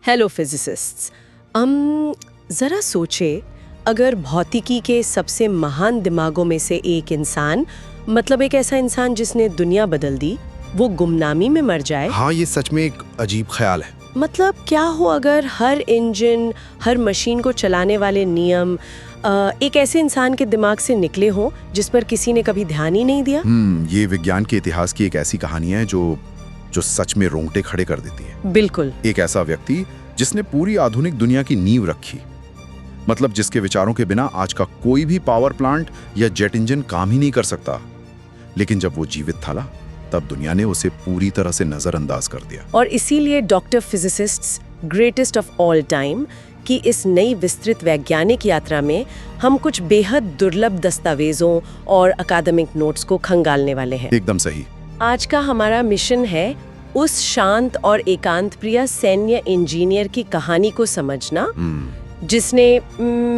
Hello फिजिसिस्ट्स। जरा सोचे, अगर भौतिकी के सबसे महान दिमागों में से एक इंसान, मतलब एक ऐसा इंसान जिसने दुनिया बदल दी, वो गुमनामी में मर जाए। हाँ, ये सच में एक अजीब ख्याल है। मतलब क्या हो अगर हर इंजन, हर मशीन को चलाने वाले नियम एक ऐसे इंसान के दिमाग से निकले हों जिस पर किसी ने कभी ध्यान ही नहीं दिया। ये विज्ञान के इतिहास की एक ऐसी कहानी है जो सच में रोंगटे खड़े कर देती है। बिल्कुल। एक ऐसा व्यक्ति जिसने पूरी आधुनिक दुनिया की नींव रखी, मतलब जिसके विचारों के बिना आज का कोई भी पावर प्लांट या जेट इंजन काम ही नहीं कर सकता। लेकिन जब वो जीवित था ना, तब दुनिया ने उसे पूरी तरह से नजरअंदाज कर दिया। और इसीलिए doctor physicists greatest of all time की इस नई विस्तृत वैज्ञानिक यात्रा में हम कुछ बेहद दुर्लभ दस्तावेजों और अकादमिक नोट्स को खंगालने वाले हैं। एकदम सही। आज का हमारा मिशन है उस शांत और एकांत प्रिय सैन्य इंजीनियर की कहानी को समझना, जिसने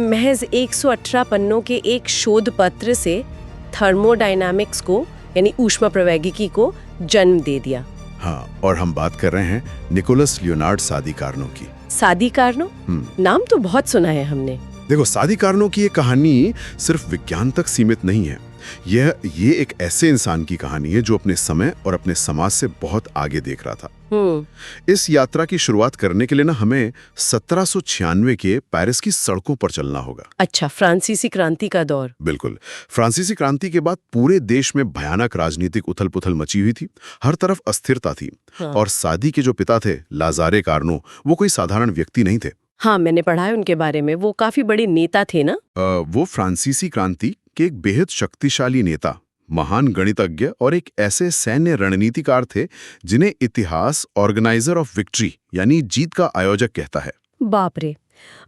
महज 118 पन्नों के एक शोध पत्र से थर्मोडायनामिक्स को, यानी ऊष्मप्रवैगिकी को जन्म दे दिया। हाँ, और हम बात कर रहे हैं निकोलस लियोनार्ड सादी कार्नो की। सादी कार्नो? नाम तो बहुत सुना है हमने। देखो, सादी कार्नो की ये कहानी सिर्फ विज्ञान तक सीमित नहीं है। ये एक ऐसे इंसान की कहानी है जो अपने समय और अपने समाज से बहुत आगे देख रहा था। इस यात्रा की शुरुआत करने के लिए ना हमें 1796 के पेरिस की सड़कों पर चलना होगा। अच्छा, फ्रांसीसी क्रांति का दौर। बिल्कुल। फ्रांसीसी क्रांति के बाद पूरे देश में भयानक राजनीतिक उथल-पुथल मची हुई थी। हर तरफ अस्थिरता थी। और सादी के जो पिता थे, लाजारे कार्नो, वो कोई साधारण व्यक्ति नहीं थे। हाँ, मैंने पढ़ा है उनके बारे में। वो काफी बड़े नेता थे ना? वो फ्रांसीसी क्रांति के एक बेहद शक्तिशाली नेता, महान गणितज्ञ और एक ऐसे सैन्य रणनीतिकार थे जिन्हें इतिहास ऑर्गेनाइजर ऑफ विक्ट्री, यानी जीत का आयोजक कहता है। बाप रे,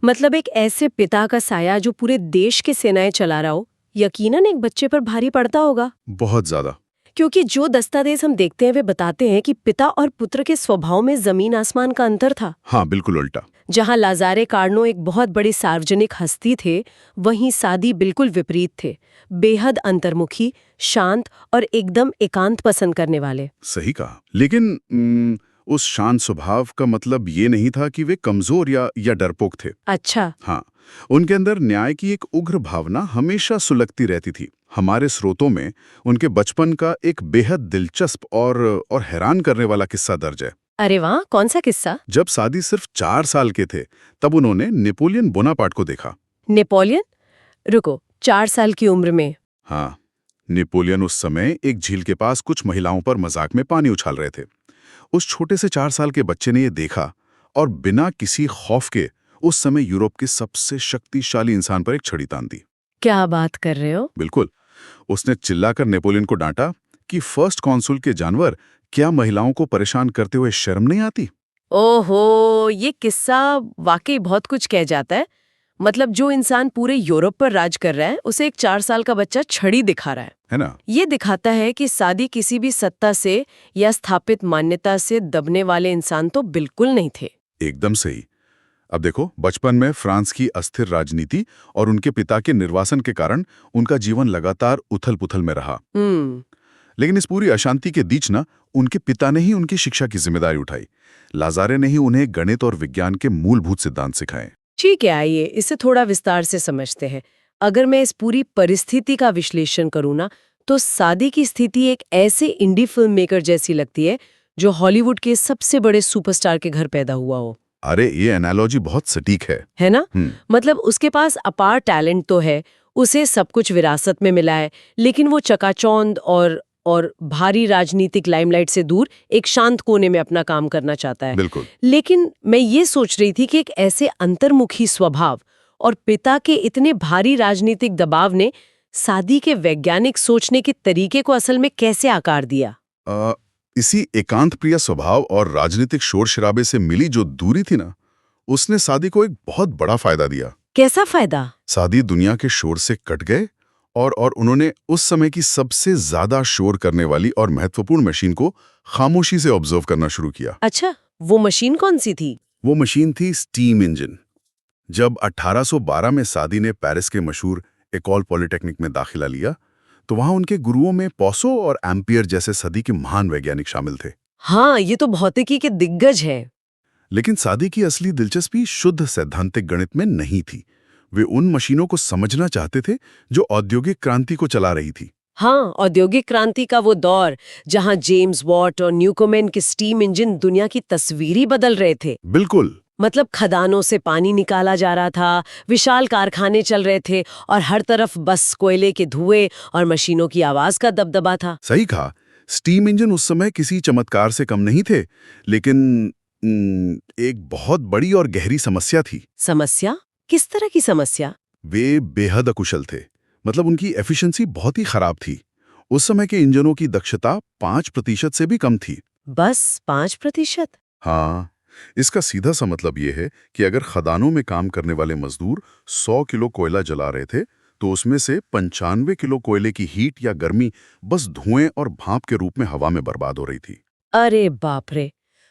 मतलब एक ऐसे पिता का साया जो पूरे देश की सेनाएं चला रहा हो, यकीनन एक बच्चे पर भारी पड़ता होगा। बहुत ज्यादा। क्योंकि जो दस्तावेज हम देखते हैं वे बताते हैं कि पिता और पुत्र के स्वभाव में जमीन आसमान का अंतर था। हाँ, बिल्कुल उल्टा। जहां लाजारे कार्नो एक बहुत बड़ी सार्वजनिक हस्ती थे, वहीं सादी बिल्कुल विपरीत थे। बेहद अंतर्मुखी, शांत और एकदम एकांत पसंद करने वाले। सही कहा। लेकिन उस शांत स्वभाव का मतलब ये नहीं था कि वे कमजोर या डरपोक थे। अच्छा। हाँ, उनके अंदर न्याय की एक उग्र भावना हमेशा सुलगती रहती थी। हमारे स्रोतों में उनके बचपन का एक बेहद दिलचस्प और हैरान करने वाला किस्सा दर्ज है। अरे वाह, कौन सा किस्सा? जब सादी सिर्फ 4 साल के थे, तब उन्होंने नेपोलियन बोनापार्ट को देखा। नेपोलियन? रुको, 4 साल की उम्र में? हाँ, नेपोलियन उस समय एक झील के पास कुछ महिलाओं पर मजाक में पानी उछाल रहे थे। उस छोटे से 4 साल के बच्चे ने ये देखा और बिना किसी खौफ के उस समय यूरोप के सबसे शक्तिशाली इंसान पर एक छड़ी तान दी। क्या बात कर रहे हो? बिल्कुल। उसने चिल्लाकर नेपोलियन को डांटा कि फर्स्ट कॉन्सुल के जानवर, क्या महिलाओं को परेशान करते हुए शर्म नहीं आती? ओहो, ये किस्सा वाकई बहुत कुछ कह जाता है। मतलब जो इंसान पूरे यूरोप पर राज कर रहा है, उसे एक 4 साल का बच्चा छड़ी दिखा रहा है ना? ये दिखाता है कि सादी किसी भी सत्ता से या स्थापित मान्यता से दबने वाले इंसान तो बिल्कुल नहीं थे। एकदम सही। अब देखो, बचपन में फ्रांस की अस्थिर राजनीति और उनके पिता के निर्वासन के कारण उनका जीवन लगातार उथल-पुथल में रहा। लेकिन इस पूरी अशांति के बीच ना, उनके पिता ने ही उनकी शिक्षा की जिम्मेदारी उठाई। लाजारे ने ही उन्हें गणित और विज्ञान के मूलभूत सिद्धांत सिखाए। ठीक है, आइए इसे थोड़ा विस्तार से समझते हैं। अगर मैं इस पूरी परिस्थिति का विश्लेषण करूँ ना, तो सादी की स्थिति एक ऐसे इंडी फिल्म मेकर जैसी लगती है जो हॉलीवुड के सबसे बड़े सुपरस्टार के घर पैदा हुआ हो। अरे, ये एनालॉजी बहुत सटीक है ना? मतलब उसके पास अपार टैलेंट तो है, उसे सब कुछ विरासत में मिला है, लेकिन वो चकाचौंध और भारी राजनीतिक लाइमलाइट से दूर एक शांत कोने में अपना काम करना चाहता है। बिल्कुल। लेकिन मैं ये सोच रही थी कि एक ऐसे अंतर्मुखी स्वभाव और पिता के इतने भारी राजनीतिक दबाव ने सादी के वैज्ञानिक सोचने के तरीके को असल में कैसे आकार दिया? इसी एकांत प्रिय स्वभाव और राजनीतिक शोर शराबे से मिली जो दूरी थी ना, उसने सादी को एक बहुत बड़ा फायदा दिया। कैसा फायदा? सादी दुनिया के शोर से कट गए और उन्होंने उस समय की सबसे ज्यादा शोर करने वाली और महत्वपूर्ण मशीन को खामोशी से ऑब्जर्व करना शुरू किया। अच्छा, वो मशीन कौन सी थी? वो मशीन थी स्टीम इंजन। जब 1812 में सादी ने पेरिस के मशहूर एकोल पॉलिटेक्निक में दाखिला लिया, तो वहां उनके गुरुओं में पॉसो और एम्पियर जैसे सदी के महान वैज्ञानिक शामिल थे। हाँ, ये तो भौतिकी के दिग्गज है। लेकिन सादी की असली दिलचस्पी शुद्ध सैद्धांतिक गणित में नहीं थी। वे उन मशीनों को समझना चाहते थे जो औद्योगिक क्रांति को चला रही थी। हाँ, औद्योगिक क्रांति का वो दौर जहाँ जेम्स वॉट और न्यूकोमेन के स्टीम इंजन दुनिया की तस्वीर ही बदल रहे थे। बिल्कुल। मतलब खदानों से पानी निकाला जा रहा था, विशाल कारखाने चल रहे थे और हर तरफ बस कोयले के धुएं और मशीनों की आवाज का दबदबा था। सही कहा। स्टीम इंजन उस समय किसी चमत्कार से कम नहीं थे, लेकिन एक बहुत बड़ी और गहरी समस्या थी। समस्या? किस तरह की समस्या? वे बेहद अकुशल थे। मतलब उनकी एफिशिएंसी बहुत ही खराब थी। उस समय के इंजनों की दक्षता 5% से भी कम थी। बस 5%? हाँ, इसका सीधा सा मतलब ये है कि अगर खदानों में काम करने वाले मजदूर 100 किलो कोयला जला रहे थे, तो उसमें से 95 किलो कोयले की हीट या गर्मी बस धुएं और भाप के रूप में हवा में बर्बाद हो रही थी। अरे बाप रे!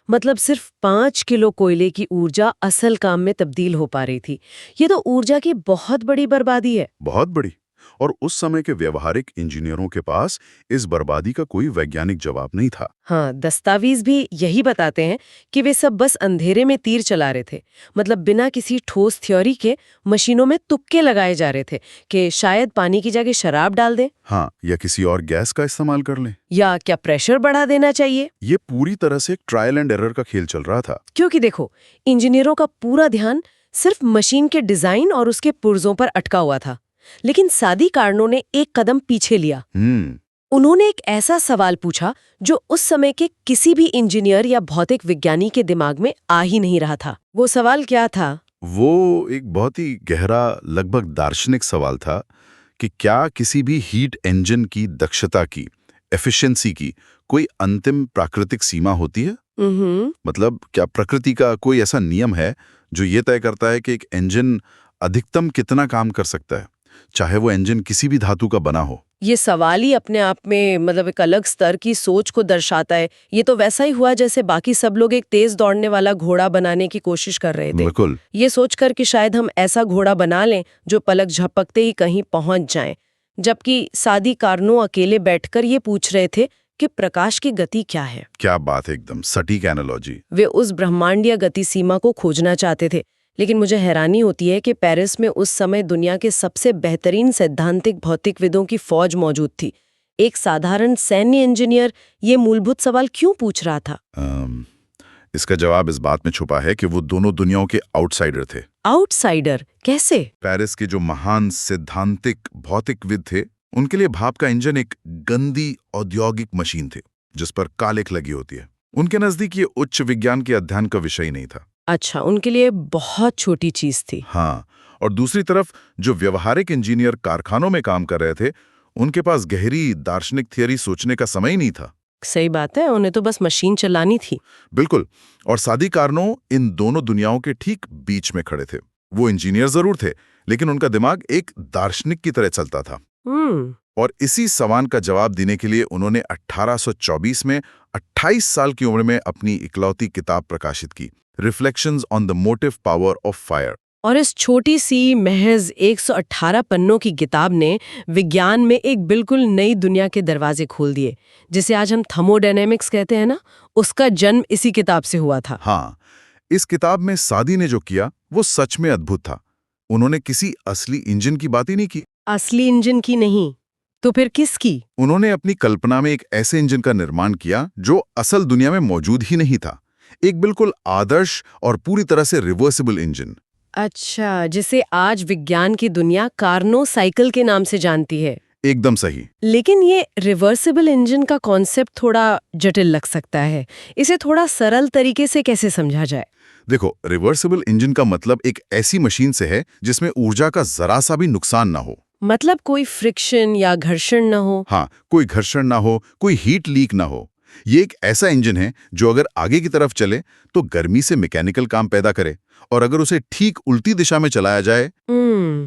मतलब सिर्फ 5 किलो कोयले की ऊर्जा असल काम में तब्दील हो पा रही थी। ये तो ऊर्जा की बहुत बड़ी बर्बादी है। बहुत बड़ी। और उस समय के व्यवहारिक इंजीनियरों के पास इस बर्बादी का कोई वैज्ञानिक जवाब नहीं था। हाँ, दस्तावेज भी यही बताते हैं कि वे सब बस अंधेरे में तीर चला रहे थे। मतलब बिना किसी ठोस थ्योरी के मशीनों में तुक्के लगाए जा रहे थे कि शायद पानी की जगह शराब डाल दें। हाँ, या किसी और गैस का इस्तेमाल कर लें। या क्या प्रेशर बढ़ा देना चाहिए। ये पूरी तरह से ट्रायल एंड एरर का खेल चल रहा था। क्योंकि देखो, इंजीनियरों का पूरा ध्यान सिर्फ मशीन के डिजाइन और उसके पुर्जों पर अटका हुआ था। लेकिन सादी कारणों ने एक कदम पीछे लिया। उन्होंने एक ऐसा सवाल पूछा जो उस समय के किसी भी इंजीनियर या भौतिक विज्ञानी के दिमाग में आ ही नहीं रहा था। वो सवाल क्या था? वो एक बहुत ही गहरा, लगभग दार्शनिक सवाल था कि क्या किसी भी हीट इंजन की दक्षता की, एफिशिएंसी की कोई अंतिम प्राकृतिक सीमा होती है? मतलब क्या प्रकृति का कोई ऐसा नियम है जो ये तय करता है कि एक इंजन अधिकतम कितना काम कर सकता है, चाहे वो इंजन किसी भी धातु का बना हो? ये सवाल ही अपने आप में मतलब एक अलग स्तर की सोच को दर्शाता है। ये तो वैसा ही हुआ जैसे बाकी सब लोग एक तेज दौड़ने वाला घोड़ा बनाने की कोशिश कर रहे थे। बिल्कुल। ये सोचकर कि शायद हम ऐसा घोड़ा बना लें जो पलक झपकते ही कहीं पहुंच जाए, जबकि सादी कारनों अकेले बैठकर ये पूछ रहे थे कि प्रकाश की गति क्या है। क्या बात है, एकदम सटीक एनालॉजी। वे उस ब्रह्मांडीय गति सीमा को खोजना चाहते थे। लेकिन मुझे हैरानी होती है कि पेरिस में उस समय दुनिया के सबसे बेहतरीन सैद्धांतिक भौतिकविदों की फौज मौजूद थी। एक साधारण सैन्य इंजीनियर ये मूलभूत सवाल क्यों पूछ रहा था? इसका जवाब इस बात में छुपा है कि वो दोनों दुनियाओं के आउटसाइडर थे। आउटसाइडर कैसे? पेरिस के जो महान सैद्धांतिक भौतिकविद थे, उनके लिए भाप का इंजन एक गंदी औद्योगिक मशीन थी जिस पर कालिख लगी होती है। उनके नजदीक ये उच्च विज्ञान के अध्ययन का विषय ही नहीं था। अच्छा, उनके लिए बहुत छोटी चीज थी। हाँ, और दूसरी तरफ जो व्यवहारिक इंजीनियर कारखानों में काम कर रहे थे, उनके पास गहरी दार्शनिक थियरी सोचने का समय ही नहीं था। सही बात है, उन्हें तो बस मशीन चलानी थी। बिल्कुल। और सादी कारनों इन दोनों दुनियाओं के ठीक बीच में खड़े थे। वो इंजीनियर जरूर थे, लेकिन उनका दिमाग एक दार्शनिक की तरह चलता था। और इसी सवाल का जवाब देने के लिए उन्होंने 1824 में 28 साल की उम्र में अपनी इकलौती किताब प्रकाशित की, reflections on the motive power of fire. और इस छोटी सी महज 118 पन्नों की किताब ने विज्ञान में एक बिल्कुल नई दुनिया के दरवाजे खोल दिए, जिसे आज हम थर्मोडायनेमिक्स कहते हैं ना, उसका जन्म इसी किताब से हुआ था। हाँ, इस किताब में सादी ने जो किया वो सच में अद्भुत था। उन्होंने किसी असली इंजन की बात ही नहीं की। असली इंजन की नहीं, तो फिर किसकी? उन्होंने अपनी कल्पना में एक ऐसे इंजन का निर्माण किया जो असल दुनिया में मौजूद ही नहीं था। एक बिल्कुल आदर्श और पूरी तरह से रिवर्सिबल इंजन। अच्छा, जिसे आज विज्ञान की दुनिया कार्नो साइकिल के नाम से जानती है। एकदम सही। लेकिन ये रिवर्सिबल इंजन का कॉन्सेप्ट थोड़ा जटिल लग सकता है। इसे थोड़ा सरल तरीके से कैसे समझा जाए? देखो, रिवर्सिबल इंजन का मतलब एक ऐसी मशीन से है जिसमें ऊर्जा का जरा सा भी नुकसान ना हो। मतलब कोई फ्रिक्शन या घर्षण न हो। हाँ, कोई घर्षण ना हो, कोई हीट लीक ना हो। ये एक ऐसा इंजन है जो अगर आगे की तरफ चले तो गर्मी से मैकेनिकल काम पैदा करे, और अगर उसे ठीक उल्टी दिशा में चलाया जाए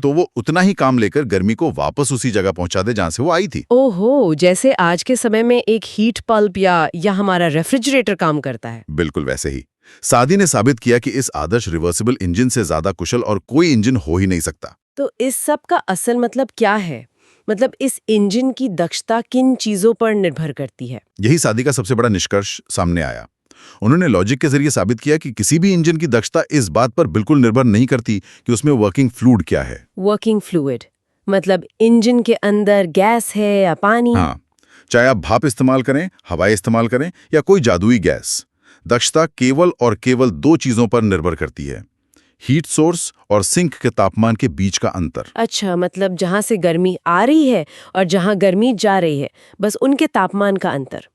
तो वो उतना ही काम लेकर गर्मी को वापस उसी जगह पहुंचा दे जहां से वो आई थी। ओहो, जैसे आज के समय में एक हीट पल्प या हमारा रेफ्रिजरेटर काम करता है। बिल्कुल वैसे ही सादी ने साबित किया कि इस आदर्श रिवर्सिबल इंजन से ज्यादा कुशल और कोई इंजन हो ही नहीं सकता। तो इस सब का असल मतलब क्या है? मतलब इस इंजन की दक्षता किन चीजों पर निर्भर करती है? यही सादी का सबसे बड़ा निष्कर्ष सामने आया। उन्होंने लॉजिक के जरिए साबित किया कि किसी भी इंजन की दक्षता इस बात पर बिल्कुल निर्भर नहीं करती कि उसमें वर्किंग फ्लूइड क्या है। वर्किंग फ्लूइड मतलब इंजन के अंदर गैस है या पानी? हाँ, चाहे आप भाप इस्तेमाल करें, हवाई इस्तेमाल करें या कोई जादुई गैस, दक्षता केवल और केवल 2 चीजों पर निर्भर करती है, हीट सोर्स और सिंक के तापमान के बीच का अंतर। अच्छा, मतलब जहाँ से गर्मी आ रही है और जहाँ गर्मी जा रही है, बस उनके तापमान का अंतर।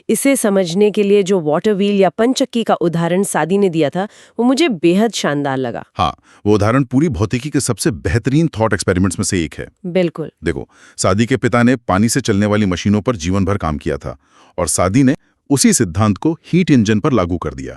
इसे समझने के लिए जो वाटर व्हील या पंचक्की का उदाहरण सादी ने दिया था, वो मुझे बेहद शानदार लगा। हाँ, वो उदाहरण पूरी भौतिकी के सबसे बेहतरीन थॉट एक्सपेरिमेंट्स में से एक है। बिल्कुल। देखो, सादी के पिता ने पानी से चलने वाली मशीनों पर जीवन भर काम किया था और सादी ने उसी सिद्धांत को हीट इंजन पर लागू कर दिया।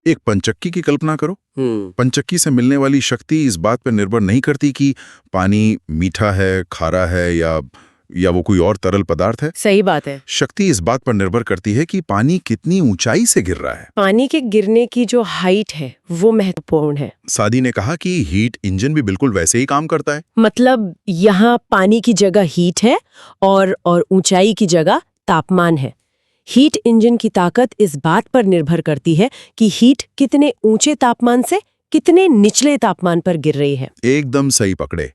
एक पंचक्की की कल्पना करो। पंचक्की से मिलने वाली शक्ति इस बात पर निर्भर नहीं करती कि पानी मीठा है, खारा है या वो कोई और तरल पदार्थ है। सही बात है। शक्ति इस बात पर निर्भर करती है कि पानी कितनी ऊंचाई से गिर रहा है। पानी के गिरने की जो हाइट है वो महत्वपूर्ण है। सादी ने कहा कि हीट इंजन भी बिल्कुल वैसे ही काम करता है। मतलब यहाँ पानी की जगह हीट है और ऊंचाई की जगह तापमान है। हीट इंजन की ताकत इस बात पर निर्भर करती है कि हीट कितने ऊंचे तापमान से कितने निचले तापमान पर गिर रही है। एकदम सही पकड़े।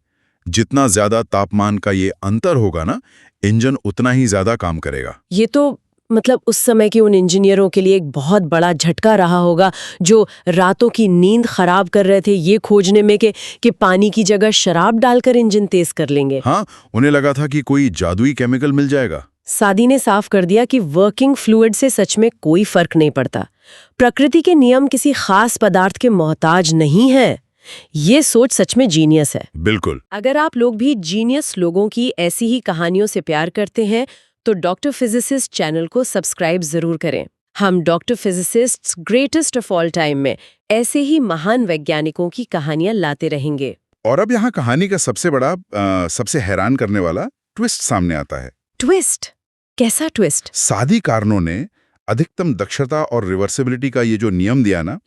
जितना ज्यादा तापमान का ये अंतर होगा ना, इंजन उतना ही ज्यादा काम करेगा। ये तो मतलब उस समय के उन इंजीनियरों के लिए एक बहुत बड़ा झटका रहा होगा जो रातों की नींद खराब कर रहे थे ये खोजने में कि पानी की जगह शराब डालकर इंजन तेज कर लेंगे। हाँ, उन्हें लगा था कि कोई जादुई केमिकल मिल जाएगा। सादी ने साफ कर दिया कि वर्किंग फ्लूइड से सच में कोई फर्क नहीं पड़ता। प्रकृति के नियम किसी खास पदार्थ के मोहताज नहीं है। ये सोच सच में जीनियस है। बिल्कुल। अगर आप लोग भी जीनियस लोगों की ऐसी ही कहानियों से प्यार करते हैं तो डॉक्टर फिजिसिस्ट चैनल को सब्सक्राइब जरूर करें। हम doctor physicists greatest of all time में ऐसे ही महान वैज्ञानिकों की कहानियां लाते रहेंगे। और अब यहाँ कहानी का सबसे हैरान करने वाला ट्विस्ट सामने आता है। ट्विस्ट? कैसा ट्विस्ट? सादी कारणों ने अधिकतम दक्षता और रिवर्सिबिलिटी का ये जो नियम दिया ना,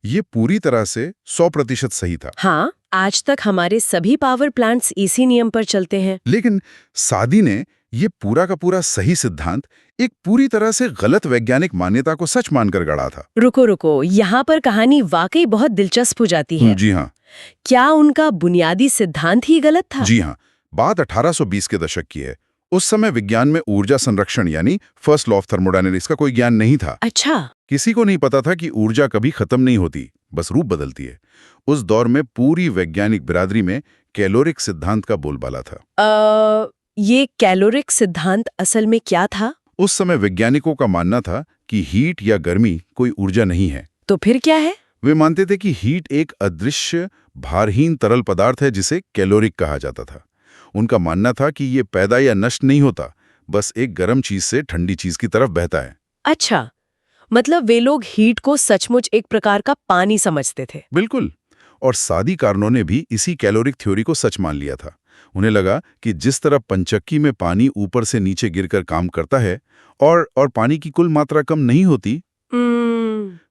ये पूरी तरह से 100% सही था। हाँ, आज तक हमारे सभी पावर प्लांट्स इसी नियम पर चलते हैं। लेकिन सादी ने ये पूरा का पूरा सही सिद्धांत एक पूरी तरह से गलत वैज्ञानिक मान्यता को सच मानकर गढ़ा था। रुको, यहाँ पर कहानी वाकई बहुत दिलचस्प हो जाती है। जी हाँ। क्या उनका बुनियादी सिद्धांत ही गलत था? जी हाँ, बात 1820 के दशक की है। उस समय विज्ञान में ऊर्जा संरक्षण यानी फर्स्ट लॉ ऑफ थर्मोडायनेमिक्स का कोई ज्ञान नहीं था। अच्छा। किसी को नहीं पता था कि ऊर्जा कभी खत्म नहीं होती, बस रूप बदलती है। उस दौर में पूरी वैज्ञानिक बिरादरी में कैलोरिक सिद्धांत का बोलबाला था। ये कैलोरिक सिद्धांत असल में क्या था? उस समय वैज्ञानिकों का मानना था कि हीट या गर्मी कोई ऊर्जा नहीं है। तो फिर क्या है? वे मानते थे कि हीट एक अदृश्य भारहीन तरल पदार्थ है जिसे कैलोरिक कहा जाता था। उनका मानना था कि ये पैदा या नष्ट नहीं होता, बस एक गर्म चीज से ठंडी चीज की तरफ बहता है। अच्छा, मतलब वे लोग हीट को सचमुच एक प्रकार का पानी समझते थे। बिल्कुल। और सादी कारणों ने भी इसी कैलोरिक थ्योरी को सच मान लिया था। उन्हें लगा कि जिस तरह पंचक्की में पानी ऊपर से नीचे गिरकर काम करता है और पानी की कुल मात्रा कम नहीं होती,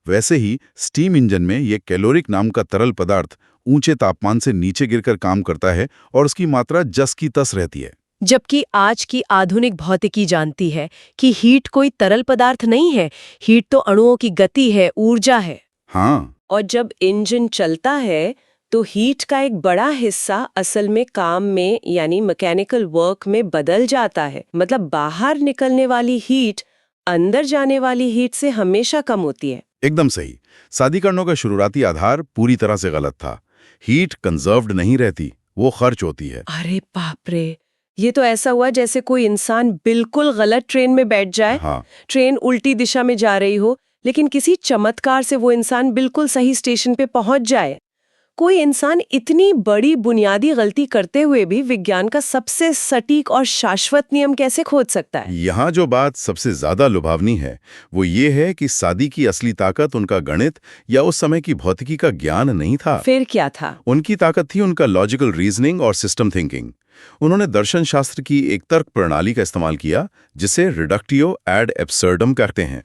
वैसे ही स्टीम इंजन में ये कैलोरिक नाम का तरल पदार्थ ऊंचे तापमान से नीचे गिरकर काम करता है और उसकी मात्रा जस की तस रहती है। जबकि आज की आधुनिक भौतिकी जानती है कि हीट कोई तरल पदार्थ नहीं है, हीट तो अणुओं की गति है, ऊर्जा है। हाँ। और जब इंजन चलता है तो हीट का एक बड़ा हिस्सा असल में काम में यानी मैकेनिकल वर्क में बदल जाता है। मतलब बाहर निकलने वाली हीट अंदर जाने वाली हीट से हमेशा कम होती है। एकदम सही। सादीकरणों का शुरुआती आधार पूरी तरह से गलत था। हीट कंजर्व्ड नहीं रहती, वो खर्च होती है। अरे बाप रे, ये तो ऐसा हुआ जैसे कोई इंसान बिल्कुल गलत ट्रेन में बैठ जाए। हाँ। ट्रेन उल्टी दिशा में जा रही हो, लेकिन किसी चमत्कार से वो इंसान बिल्कुल सही स्टेशन पे पहुंच जाए। कोई इंसान इतनी बड़ी बुनियादी गलती करते हुए भी विज्ञान का सबसे सटीक और शाश्वत नियम कैसे खोज सकता है? यहाँ जो बात सबसे ज्यादा लुभावनी है वो ये है कि सादी की असली ताकत उनका गणित या उस समय की भौतिकी का ज्ञान नहीं था। फिर क्या था? उनकी ताकत थी उनका लॉजिकल रीजनिंग और सिस्टम थिंकिंग। उन्होंने दर्शन शास्त्र की एक तर्क प्रणाली का इस्तेमाल किया जिसे रिडक्टियो एड एब्सर्डम कहते हैं।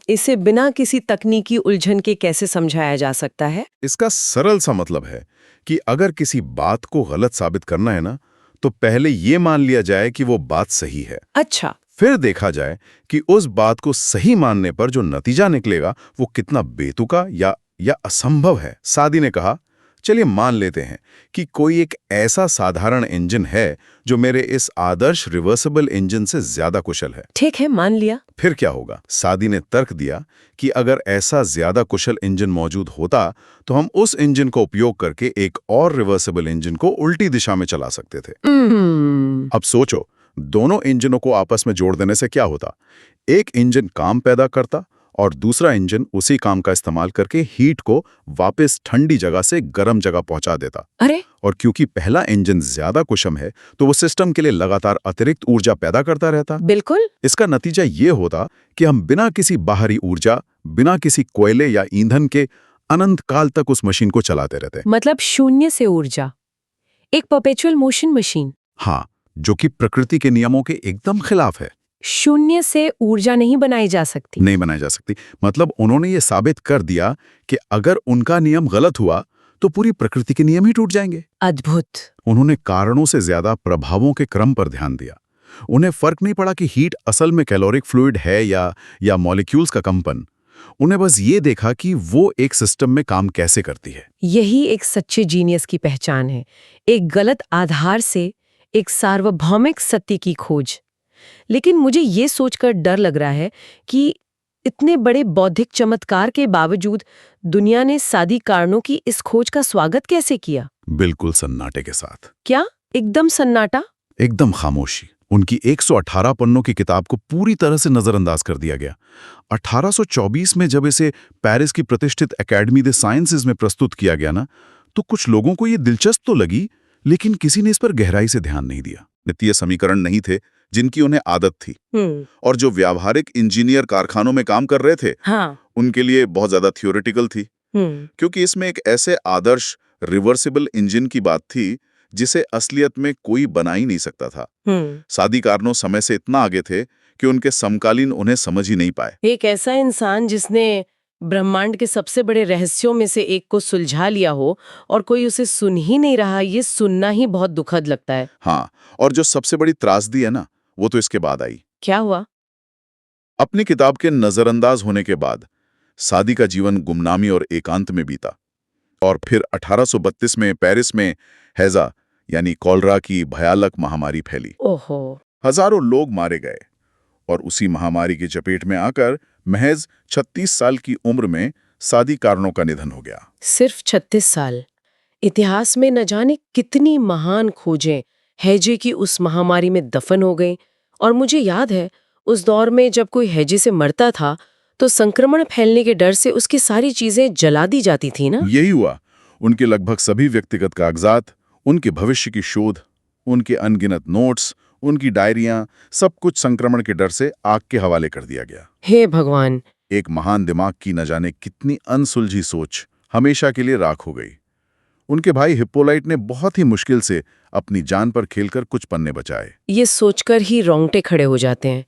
इसे बिना किसी तकनीकी उलझन के कैसे समझाया जा सकता है? इसका सरल सा मतलब है कि अगर किसी बात को गलत साबित करना है ना, तो पहले ये मान लिया जाए कि वो बात सही है। अच्छा, फिर देखा जाए कि उस बात को सही मानने पर जो नतीजा निकलेगा वो कितना बेतुका या असंभव है। सादी ने कहा, चलिए मान लेते हैं कि कोई एक ऐसा साधारण इंजन है जो मेरे इस आदर्श रिवर्सिबल इंजन से ज्यादा कुशल है। ठीक है, मान लिया। फिर क्या होगा? सादी ने तर्क दिया कि अगर ऐसा ज्यादा कुशल इंजन मौजूद होता तो हम उस इंजन को उपयोग करके एक और रिवर्सिबल इंजन को उल्टी दिशा में चला सकते थे। अब सोचो, दोनों इंजनों को आपस में जोड़ देने से क्या होता? एक इंजन काम पैदा करता और दूसरा इंजन उसी काम का इस्तेमाल करके हीट को वापस ठंडी जगह से गर्म जगह पहुंचा देता। अरे, और क्योंकि पहला इंजन ज्यादा कुशल है तो वो सिस्टम के लिए लगातार अतिरिक्त ऊर्जा पैदा करता रहता। बिल्कुल। इसका नतीजा ये होता कि हम बिना किसी बाहरी ऊर्जा, बिना किसी कोयले या ईंधन के अनंत काल तक उस मशीन को चलाते रहते। मतलब शून्य से ऊर्जा, एक परपेचुअल मोशन मशीन। हाँ, जो कि प्रकृति के नियमों के एकदम खिलाफ है। शून्य से ऊर्जा नहीं बनाई जा सकती। नहीं बनाई जा सकती। मतलब उन्होंने ये साबित कर दिया कि अगर उनका नियम गलत हुआ तो पूरी प्रकृति के नियम ही टूट जाएंगे। अद्भुत। उन्होंने कारणों से ज्यादा प्रभावों के क्रम पर ध्यान दिया। उन्हें फर्क नहीं पड़ा कि हीट असल में कैलोरिक फ्लूइड है या मॉलिक्यूल्स का कंपन। उन्हें बस ये देखा कि वो एक सिस्टम में काम कैसे करती है। यही एक सच्चे जीनियस की पहचान है, एक गलत आधार से एक सार्वभौमिक सत्य की खोज। लेकिन मुझे ये सोचकर डर लग रहा है कि इतने बड़े बौद्धिक चमत्कार के बावजूद दुनिया ने सादी कारणों की इस खोज का स्वागत कैसे किया? बिल्कुल सन्नाटे के साथ। क्या एकदम सन्नाटा? एकदम खामोशी। उनकी 118 पन्नों की किताब को पूरी तरह से नजरअंदाज कर दिया गया। 1824 में जब इसे पेरिस की प्रतिष्ठित एकेडमी दे साइंसेज में प्रस्तुत किया गया ना, तो कुछ लोगों को ये दिलचस्प तो लगी, लेकिन किसी ने इस पर गहराई से ध्यान नहीं दिया। गणितीय समीकरण नहीं थे जिनकी उन्हें आदत थी, और जो व्यावहारिक इंजीनियर कारखानों में काम कर रहे थे, उनके लिए बहुत ज्यादा थियोरेटिकल थी। क्योंकि इसमें एक ऐसे आदर्श रिवर्सिबल इंजन की बात थी जिसे असलियत में कोई बना ही नहीं सकता था। सादी कारणों समय से इतना आगे थे कि उनके समकालीन उन्हें समझ ही नहीं पाए। एक ऐसा इंसान जिसने ब्रह्मांड के सबसे बड़े रहस्यों में से एक को सुलझा लिया हो और कोई उसे सुन ही नहीं रहा, ये सुनना ही बहुत दुखद लगता है। हाँ, और जो सबसे बड़ी त्रासदी है ना, वो तो इसके बाद आई। क्या हुआ? अपनी किताब के नजरअंदाज होने के बाद सादी का जीवन गुमनामी और एकांत में बीता, और फिर 1832 में पेरिस में हैजा यानी कॉलरा की भयानक महामारी फैली। ओहो। हजारों लोग मारे गए, और उसी महामारी की चपेट में आकर महज 36 साल की उम्र में सादी कारणों का निधन हो गया। सिर्फ 36 साल। इतिहास में न जाने कितनी महान खोजें हैजे की उस महामारी में दफन हो गईं। और मुझे याद है, उस दौर में जब कोई हैजे से मरता था तो संक्रमण फैलने के डर से उसकी सारी चीजें जला दी जाती थी ना। यही हुआ। उनके लगभग सभी व्यक्तिगत कागजात, उनके भविष्य की शोध, उनके अनगिनत नोट्स, उनकी डायरियां, सब कुछ संक्रमण के डर से आग के हवाले कर दिया गया। हे भगवान। एक महान दिमाग की न जाने कितनी अनसुलझी सोच हमेशा के लिए राख हो गई। उनके भाई हिप्पोलाइट ने बहुत ही मुश्किल से अपनी जान पर खेलकर कुछ पन्ने बचाए। ये सोचकर ही रोंगटे खड़े हो जाते हैं।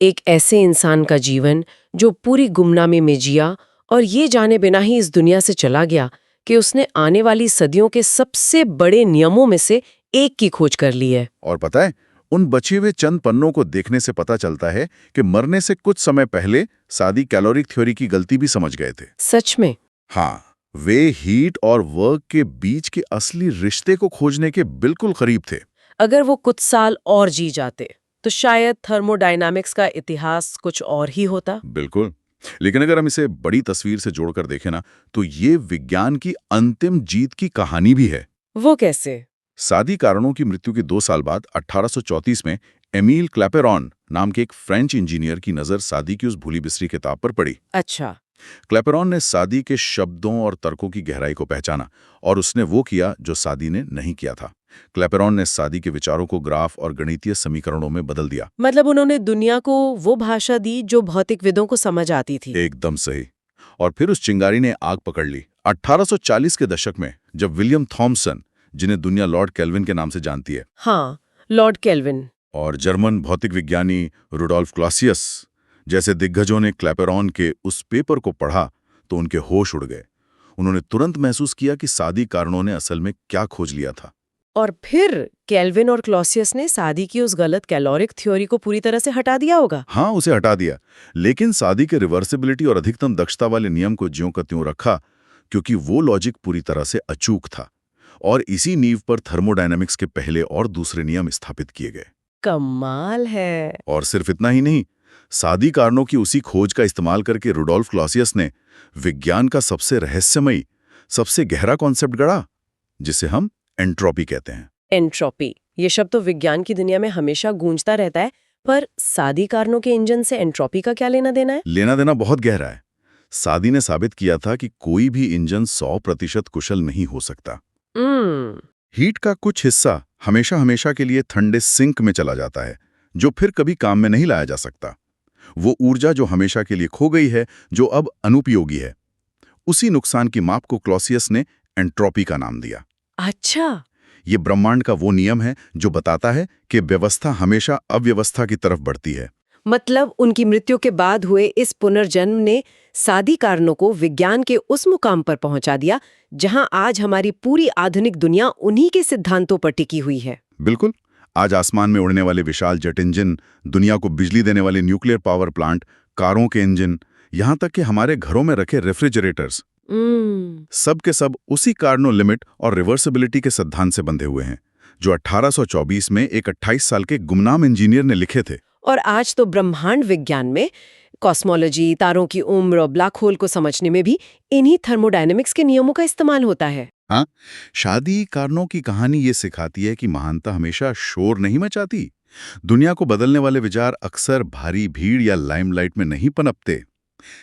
एक ऐसे इंसान का जीवन जो पूरी गुमनामी में जिया और ये जाने बिना ही इस दुनिया से चला गया कि उसने आने वाली सदियों के सबसे बड़े नियमों में से एक की खोज कर ली है। और पता है, उन बचे हुए चंद पन्नों को देखने से पता चलता है कि मरने से कुछ समय पहले सादी कैलोरिक थ्योरी की गलती भी समझ गए थे। सच में? हाँ, वे हीट और वर्क के बीच के असली रिश्ते को खोजने के बिल्कुल करीब थे। अगर वो कुछ साल और जी जाते तो शायद थर्मोडायनामिक्स का इतिहास कुछ और ही होता। बिल्कुल। लेकिन अगर हम इसे बड़ी तस्वीर से जोड़कर देखें ना, तो ये विज्ञान की अंतिम जीत की कहानी भी है। वो कैसे? सादी कारणों की मृत्यु के 2 साल बाद 1834 में एमील क्लैपेरॉन नाम के एक फ्रेंच इंजीनियर की नजर सादी की उस भूली बिसरी किताब पर पड़ी। अच्छा। क्लैपेरॉन ने सादी के शब्दों और तर्कों की गहराई को पहचाना, और उसने वो किया जो सादी ने नहीं किया था। क्लैपेरॉन ने सादी के विचारों को ग्राफ और गणितीय समीकरणों में बदल दिया। मतलब उन्होंने दुनिया को वो भाषा दी जो भौतिकविदों को समझ आती थी। एकदम सही। और फिर उस चिंगारी ने आग पकड़ ली। 1840 के दशक में जब विलियम थॉमसन, जिन्हें दुनिया लॉर्ड केल्विन के नाम से जानती है, हाँ, लॉर्ड केल्विन, और जर्मन भौतिक विज्ञानी रुडोल्फ क्लॉसियस जैसे दिग्गजों ने क्लैपेरॉन के उस पेपर को पढ़ा तो उनके होश उड़ गए। उन्होंने तुरंत महसूस किया कि सादी कारणों ने असल में क्या खोज लिया था। और फिर केल्विन और क्लॉसियस ने सादी की उस गलत कैलोरिक थ्योरी को पूरी तरह से हटा दिया होगा। हाँ, उसे हटा दिया, लेकिन सादी के रिवर्सिबिलिटी और अधिकतम दक्षता वाले नियम को ज्यों का त्यों रखा, क्योंकि वो लॉजिक पूरी तरह से अचूक था और इसी नींव पर थर्मोडायनामिक्स के पहले और दूसरे नियम स्थापित किए गए। कमाल है। और सिर्फ इतना ही नहीं, सादी कारणों की उसी खोज का इस्तेमाल करके रुडोल्फ क्लॉसियस ने विज्ञान का सबसे रहस्यमयी, सबसे गहरा कॉन्सेप्ट गढ़ा, जिसे हम एंट्रोपी कहते हैं। एंट्रोपी, ये शब्द तो विज्ञान की दुनिया में हमेशा गूंजता रहता है, पर सादी कारणों के इंजन से एंट्रोपी का क्या लेना देना है? लेना देना बहुत गहरा है। सादी ने साबित किया था कि कोई भी इंजन 100% कुशल नहीं हो सकता। हीट का कुछ हिस्सा हमेशा के लिए ठंडे सिंक में चला जाता है, जो फिर कभी काम में नहीं लाया जा सकता। वो ऊर्जा जो हमेशा के लिए खो गई है, जो अब अनुपयोगी है, उसी नुकसान की माप को क्लॉसियस ने एंट्रोपी का नाम दिया। अच्छा, ये ब्रह्मांड का वो नियम है जो बताता है कि व्यवस्था हमेशा अव्यवस्था की तरफ बढ़ती है। मतलब उनकी मृत्यु के बाद हुए इस पुनर्जन्म ने सादी कारणों को विज्ञान के उस मुकाम पर पहुंचा दिया जहां आज हमारी पूरी आधुनिक दुनिया उन्हीं के सिद्धांतों पर टिकी हुई है। बिल्कुल, आज आसमान में उड़ने वाले विशाल जेट इंजन, दुनिया को बिजली देने वाले न्यूक्लियर पावर प्लांट, कारों के इंजन, यहाँ तक कि हमारे घरों में रखे रेफ्रिजरेटर्स, सब के सब उसी कार्नो लिमिट और रिवर्सिबिलिटी के सिद्धांत से बंधे हुए हैं, जो 1824 में एक 28 साल के गुमनाम इंजीनियर ने लिखे थे। और आज तो ब्रह्मांड विज्ञान में कॉस्मोलॉजी, तारों की उम्र, ब्लैक होल को समझने में भी इन्हीं थर्मोडायनेमिक्स के नियमों का इस्तेमाल होता है। हाँ, शादी कारणों की कहानी ये सिखाती है कि महानता हमेशा शोर नहीं मचाती। दुनिया को बदलने वाले विचार अक्सर भारी भीड़ या लाइमलाइट में नहीं पनपते।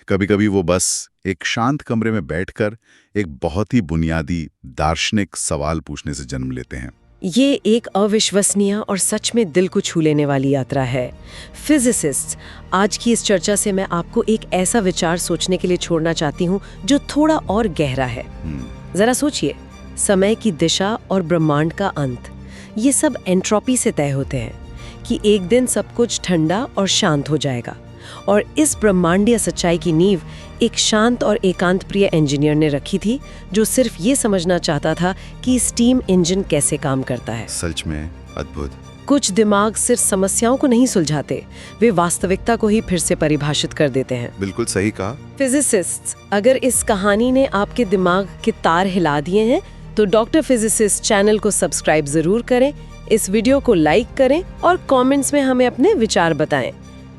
कभी-कभी वो बस एक शांत कमरे में बैठकर एक बहुत ही बुनियादी दार्शनिक सवाल पूछने से जन्म लेते हैं। ये एक अविश्वसनीय और सच में दिल को छू लेने वाली यात्रा है। फिजिसिस्ट, आज की इस चर्चा से मैं आपको एक ऐसा विचार सोचने के लिए छोड़ना चाहती हूँ जो थोड़ा और गहरा है। जरा सोचिए, समय की दिशा और ब्रह्मांड का अंत, ये सब एंट्रोपी से तय होते हैं कि एक दिन सब कुछ ठंडा और शांत हो जाएगा। और इस ब्रह्मांडीय सच्चाई की नींव एक शांत और एकांत प्रिय इंजीनियर ने रखी थी, जो सिर्फ ये समझना चाहता था कि स्टीम इंजन कैसे काम करता है। सच में अद्भुत। कुछ दिमाग सिर्फ समस्याओं को नहीं सुलझाते, वे वास्तविकता को ही फिर से परिभाषित कर देते हैं। बिल्कुल सही कहा। फिजिसिस्ट, अगर इस कहानी ने आपके दिमाग के तार हिला दिए हैं तो डॉक्टर फिजिसिस्ट चैनल को सब्सक्राइब जरूर करें, इस वीडियो को लाइक करें और कमेंट्स में हमें अपने विचार बताएं।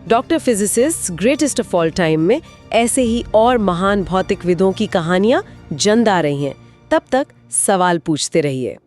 Doctor physicist greatest of all time में ऐसे ही और महान भौतिकविदों की कहानियां जन्म आ रही हैं। तब तक सवाल पूछते रहिए।